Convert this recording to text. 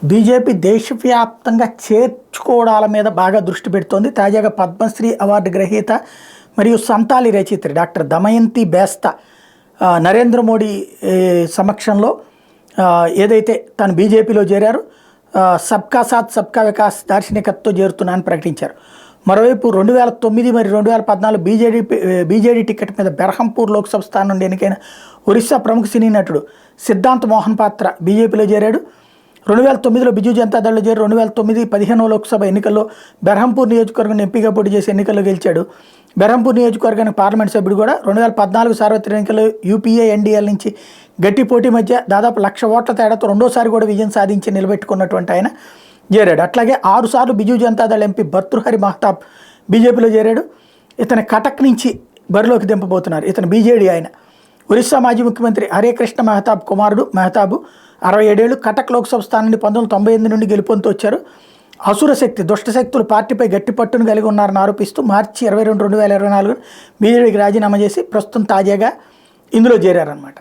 BJP దేశవ్యాప్తంగా చేర్చుకోవడాల మీద బాగా దృష్టి పెడుతోంది. తాజాగా పద్మశ్రీ అవార్డు గ్రహీత మరియు సంతాలి రచయిత్రి డాక్టర్ దమయంతి బేస్తా నరేంద్ర మోడీ సమక్షంలో ఏదైతే తను బీజేపీలో చేరారో సబ్కా సాత్ సబ్కా వికాస్ దార్శనికతతో చేరుతున్నానని ప్రకటించారు. మరోవైపు 2009 మరియు 2014 బీజేడీ టికెట్ మీద బెర్హంపూర్ లోక్సభ స్థానం నుండి ఎన్నికైన ఒరిస్సా ప్రముఖ సినీ నటుడు సిద్ధాంత్ మోహన్ పాత్ర బీజేపీలో చేరాడు. 2009లో బిజు జనతాదళ్లో చేరి 2009 15వ లోక్సభ ఎన్నికల్లో బెర్హంపూర్ నియోజకవర్గం ఎంపీగా పోటీ చేసి ఎన్నికల్లో గెలిచాడు. బెర్హంపూర్ నియోజకవర్గానికి పార్లమెంట్ సభ్యుడు కూడా. 2014 సార్వత్రిక ఎన్నికల్లో యూపీఏ ఎన్డీఎల్ నుంచి గట్టి పోటీ మధ్య దాదాపు 1,00,000 ఓట్ల తేడాతో రెండోసారి కూడా విజయం సాధించి నిలబెట్టుకున్నటువంటి ఆయన చేరాడు. అట్లాగే 6 సార్లు బిజు జనతాదళ్ ఎంపీ భర్తృహరి మహతాబ్ బీజేపీలో చేరాడు. ఇతను కటక్ నుంచి బరిలోకి దింపబోతున్నారు. ఇతను బీజేడీ ఆయన. ఒరిస్సా మాజీ ముఖ్యమంత్రి హరే కృష్ణ మహతాబ్ కుమారుడు. మహతాబు 67 ఏళ్ళు. కటక్ లోక్సభ స్థానాన్ని 1998 నుండి గెలుపొందుతూ వచ్చారు. అసుర శక్తి దుష్టశక్తులు పార్టీపై గట్టి పట్టును కలిగి ఉన్నారని ఆరోపిస్తూ మార్చి 22, 2024 బీజేడీకి రాజీనామా చేసి ప్రస్తుతం తాజాగా ఇందులో చేరారనమాట.